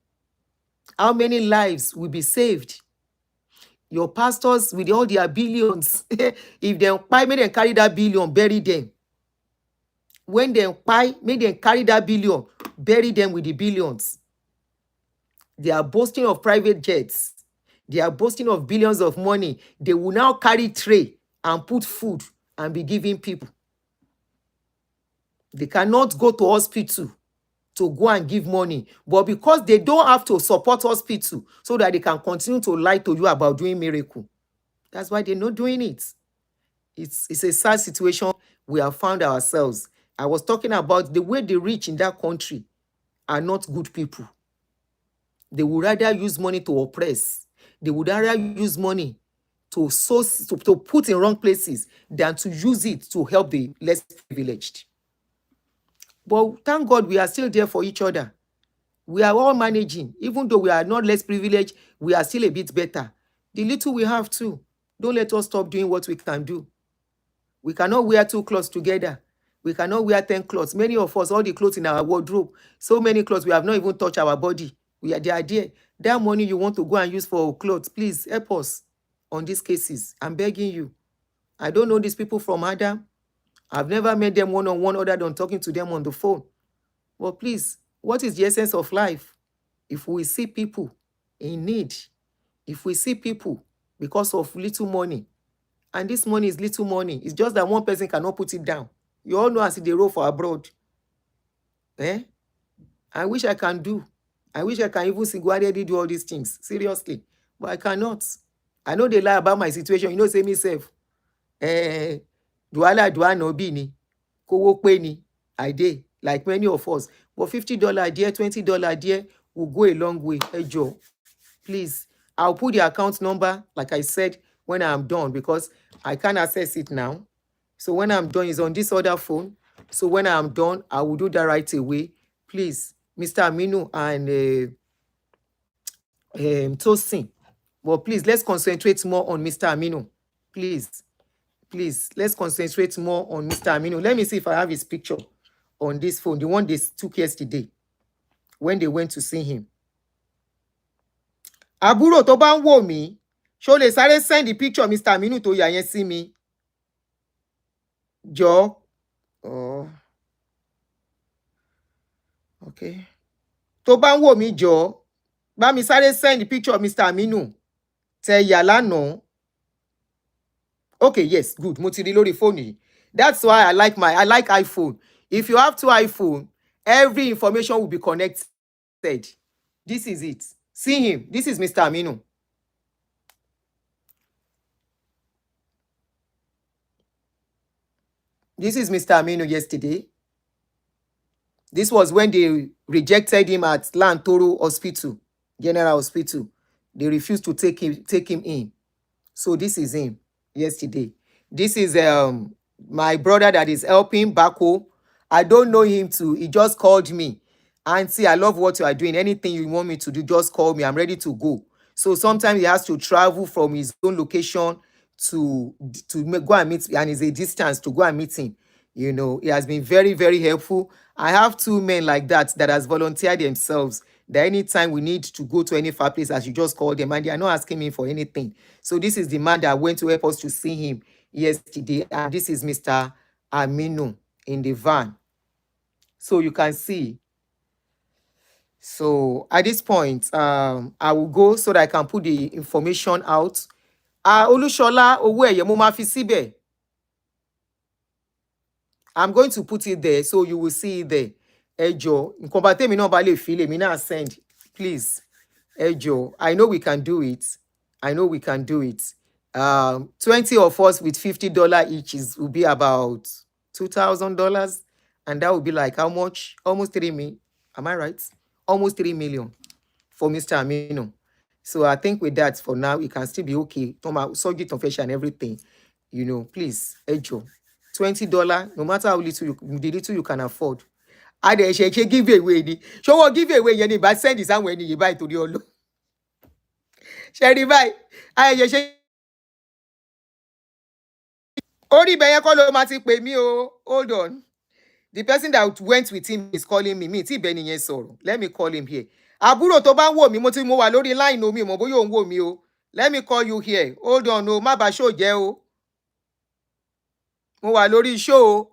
[SPEAKER 2] how many lives will be saved. Your pastors with all their billions, if they buy, may they carry that billion, bury them. When they buy, may they carry that billion, bury them with the billions. They are boasting of private jets. They are boasting of billions of money. They will now carry tray and put food and be giving people. They cannot go to hospital to go and give money, but because they don't have to support hospital so that they can continue to lie to you about doing miracle, that's why they're not doing it. It's a sad situation we have found ourselves. I was talking about the way the rich in that country are not good people. They would rather use money to oppress. They would rather use money to put in wrong places than to use it to help the less privileged. But thank God we are still there for each other. We are all managing. Even though we are not less privileged, we are still a bit better. The little we have too. Don't let us stop doing what we can do. We cannot wear 2 clothes together. We cannot wear 10 clothes. Many of us, all the clothes in our wardrobe, so many clothes, we have not even touched our body. They are there. That money you want to go and use for clothes, please help us on these cases. I'm begging you. I don't know these people from Adam. I've never met them one-on-one other than talking to them on the phone. Well, please, what is the essence of life? If we see people in need, if we see people because of little money, and this money is little money, it's just that one person cannot put it down. You all know I see the road for abroad. I wish I can do. I wish I can even single-handedly do all these things, seriously, but I cannot. I know they lie about my situation. You know, say myself, duala no be ni, kowo pe ni, I dey, like many of us. But $50 there, $20 there will go a long way. Hey, Joe, please, I'll put the account number, like I said, when I'm done, because I can't access it now. So when I'm done, it's on this other phone. So when I'm done, I will do that right away. Please, Mr. Aminu and Tosin. But please, let's concentrate more on Mr. Aminu. Please, let's concentrate more on Mr. Aminu. Let me see if I have his picture on this phone, the one they took yesterday when they went to see him. Àbúrò tó bá ń wò mí, ṣó lè sáré send the picture Mr. Aminu tó yà yẹn sí mi. Jọ̀ọ́. Oh. Okay. Tó bá ń wò mí jọ̀ọ́, bá mi sáré send the picture Mr. Aminu tẹ́ yà lánàá. Okay, yes, good. Mo ti rí lórí phone yìí. That's why I like iPhone. If you have two iPhone, every information will be connected. This is it. See him. This is Mr. Aminu. This is Mr. Aminu yesterday. This was when they rejected him at Lantoro Hospital, General Hospital. They refused to take him in. So this is him yesterday. This is my brother that is helping Bako. I don't know him too. He just called me. Auntie, I love what you are doing. Anything you want me to do, just call me. I'm ready to go. So sometimes he has to travel from his own location to go and meet, and it's a distance to go and meet him. You know, he has been very, very helpful. I have two men like that has volunteered themselves that anytime we need to go to any far place, as you just call them, and they are not asking me for anything. So this is the man that went to help us to see him yesterday, and this is Mr. Aminu in the van. So you can see. So at this point, I will go so that I can put the information out. Olushola Oweye mo ma fi síbẹ̀. I'm going to put it there so you will see it there. Ẹ jọ̀ọ́, nǹkan bá tèmi náà bá lè fi lèmi náà send, please. Ẹ jọ̀ọ́, I know we can do it. 20 of us with $50 each will be about $2,000, and that would be like how much? Almost 3 million. Am I right? Almost 3 million for Mr. Aminu. So I think with that, for now, it can still be okay. Subject of and everything, you know. Please, ẹ jọ̀ọ́, $20, no matter how little the little you can afford. I dey ṣe give away ni. Show what give away yẹn ni bá send it somewhere ni buy to the olo. Ṣé rí báyìí. I dey ṣe Orí ibẹ̀ yẹn kọ́ ló máa ti pè mí o. Hold on. The person that went with him is calling me. Mi tí ibẹ̀ nìyẹn sọ̀rọ̀. Let me call him here. Àbúrò tó bá ń wò mí, mo wà lórí line o, mi mọ̀ bóyá ò ń wò mí o. Let me call you here. Hold on o, má bà show jẹ́ o. Mo wà lórí show o.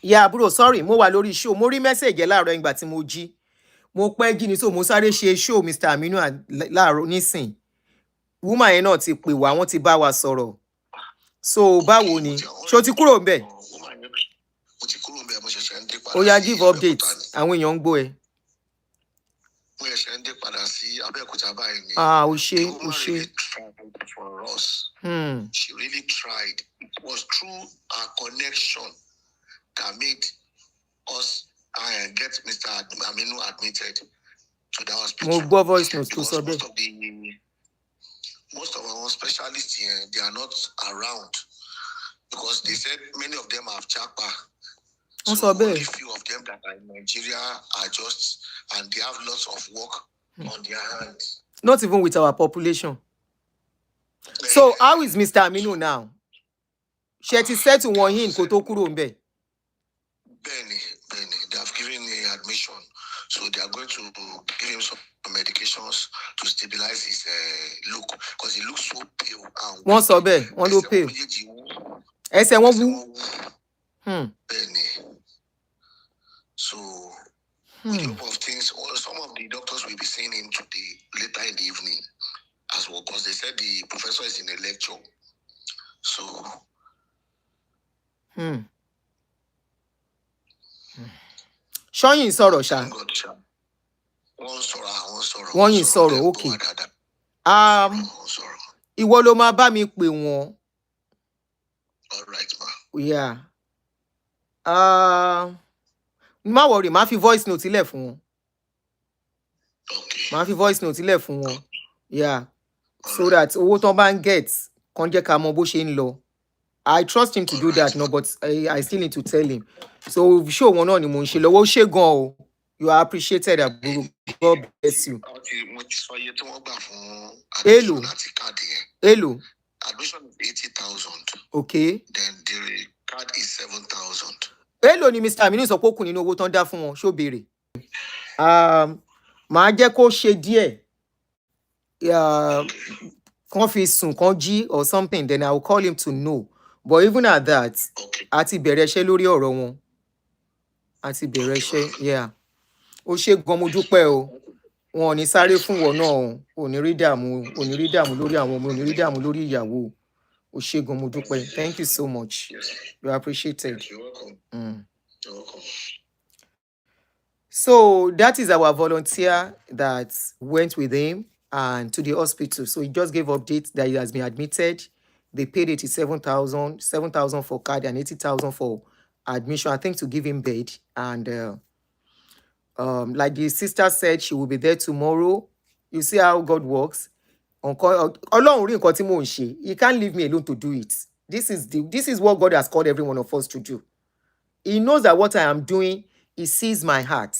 [SPEAKER 2] Yeah, bro, sorry, mo wà lórí show. Mo rí message láàárọ̀ ìgbà tí mo jí. Mo pẹ́ jí ni, so mo sáré ṣe show Mr. Aminu láàárọ̀ nísìn. Woman yẹn náà ti pè wá, wọ́n ti bá wa sọ̀rọ̀. So báwo ni? Ṣó ti kúrò ńbẹ̀?
[SPEAKER 4] Mo ti kúrò ńbẹ̀, mo ṣẹ̀ṣẹ̀ ń dé padà.
[SPEAKER 2] Ó yá, give updates. Àwọn èèyàn ń gbọ́ ẹ.
[SPEAKER 4] Mo ṣẹ̀ṣẹ̀ ń dé padà sí Abẹ́òkúta báyìí ni.
[SPEAKER 2] Ó ṣé.
[SPEAKER 4] For us. She really tried. It was through our connection that made us get Mr. Aminu admitted to that hospital.
[SPEAKER 2] Mo gbọ́ voice note tó sọ bẹ́ẹ̀.
[SPEAKER 4] Most of our specialists here, they are not around because they said many of them have chapa. So only few of them that are in Nigeria are just, and they have lots of work on their hands.
[SPEAKER 2] Not even with our population. So how is Mr. Aminu now? Ṣé ti settle wọn yín kó tó kúrò ńbẹ̀?
[SPEAKER 4] Benny, they have given him admission. So they are going to give him some medications to stabilize his look because he looks so pale.
[SPEAKER 2] Wọ́n sọ bẹ́ẹ̀, wọ́n ló pale. Ẹsẹ̀ wọn wú.
[SPEAKER 4] Benny. So With the hope of things, some of the doctors will be seeing him today, later in the evening as well, because they said the professor is in a lecture. So,
[SPEAKER 2] Showing sorrow, Sha. One in sorrow, okay. Ìwọ ló máa bá mi pè wọ́n.
[SPEAKER 4] All right, ma.
[SPEAKER 2] Yeah. Má worry, má fi voice note ilẹ̀ fún wọn.
[SPEAKER 4] Okay.
[SPEAKER 2] Má fi voice note ilẹ̀ fún wọn. Yeah. So that owó tán bá ń get kàn jẹ́ ká mọ bó ṣe ń lọ. I trust him to do that, no, but I still need to tell him. So show wọn náà ni mo ń ṣe lọ́wọ́, ó ṣe gan o. You are appreciated, Aburu. God bless you. Hello. Hello.
[SPEAKER 4] Admission is 80,000.
[SPEAKER 2] Okay.
[SPEAKER 4] Then the card is 7,000.
[SPEAKER 2] Hello ni Mr. Aminu sọ pé ó kù nínú owó tán dá fún wọn, ṣó béèrè. Màá jẹ́ kó ṣe díẹ̀. Kàn fi sùn kàn jí or something, then I will call him to know. But even at that, a ti bẹ̀rẹ̀ iṣẹ́ lórí ọ̀rọ̀ wọn. A ti bẹ̀rẹ̀ iṣẹ́, yeah. Ó ṣe gan mo dúpẹ́ o. Wọn ò ní sáré fún wọn náà o. Ò ní rí dààmú lórí àwọn ọmọ, ò ní rí dààmú lórí ìyàwó. Ó ṣe gan mo dúpẹ́. Thank you so much. You are appreciated.
[SPEAKER 4] You're welcome. You're welcome.
[SPEAKER 2] So that is our volunteer that went with him and to the hospital. So he just gave updates that he has been admitted. They paid 87,000, 7,000 for card and 80,000 for admission, I think, to give him bed. And like the sister said, she will be there tomorrow. You see how God works. Ọlọ́run rí nǹkan tí mò ń ṣe. He can't leave me alone to do it. This is what God has called every one of us to do. He knows that what I am doing, he sees my heart.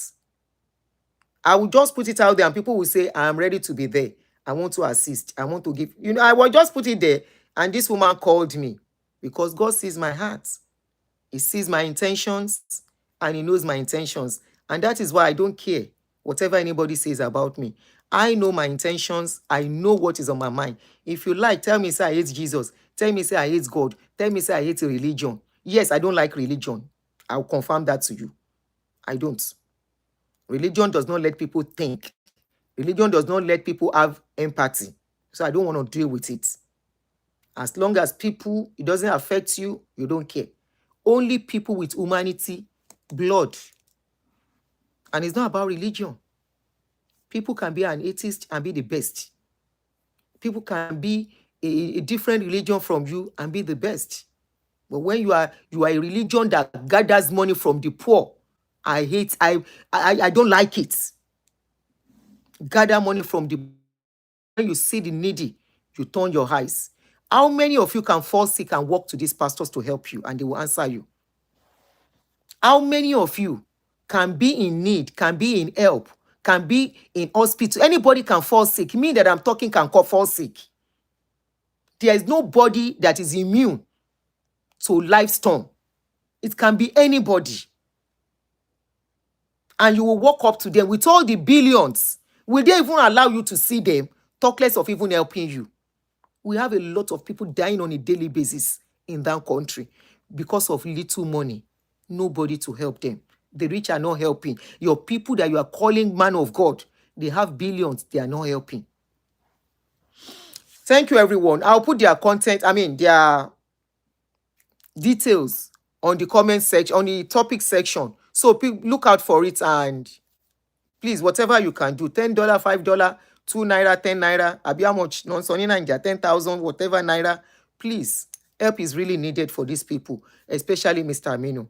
[SPEAKER 2] I will just put it out there and people will say, I am ready to be there. I want to assist. I want to give. You know, I will just put it there. And this woman called me because God sees my heart. He sees my intentions and he knows my intentions. And that is why I don't care whatever anybody says about me. I know my intentions. I know what is on my mind. If you like, tell me, say I hate Jesus. Tell me, say I hate God. Tell me, say I hate religion. Yes, I don't like religion. I'll confirm that to you. I don't. Religion does not let people think. Religion does not let people have empathy. So I don't want to deal with it. As long as people, it doesn't affect you, you don't care. Only people with humanity, blood. And it's not about religion. People can be an atheist and be the best. People can be a different religion from you and be the best. But when you are a religion that gathers money from the poor, I don't like it. Gather money from the, when you see the needy, you turn your eyes. How many of you can fall sick and walk to these pastors to help you and they will answer you? How many of you can be in need, can be in help, can be in hospital? Anybody can fall sick. Me that I'm talking can fall sick. There is nobody that is immune to life storm. It can be anybody. And you will walk up to them with all the billions. Will they even allow you to see them? Talk less of even helping you. We have a lot of people dying on a daily basis in that country because of little money. Nobody to help them. The rich are not helping. Your people that you are calling man of God, they have billions, they are not helping. Thank you, everyone. I'll put their content, their details on the comment section, on the topic section. So look out for it and please, whatever you can do, $10, $5, 2 naira, 10 naira, abi how much? Non Sonny Naija, 10,000, whatever naira. Please, help is really needed for these people, especially Mr. Aminu.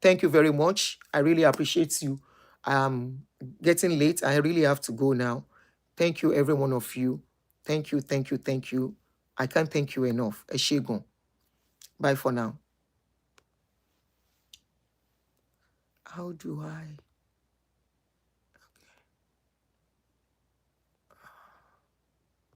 [SPEAKER 2] Thank you very much. I really appreciate you. I'm getting late. I really have to go now. Thank you, every one of you. Thank you, thank you, thank you. I can't thank you enough. Eshegun. Bye for now. How do I...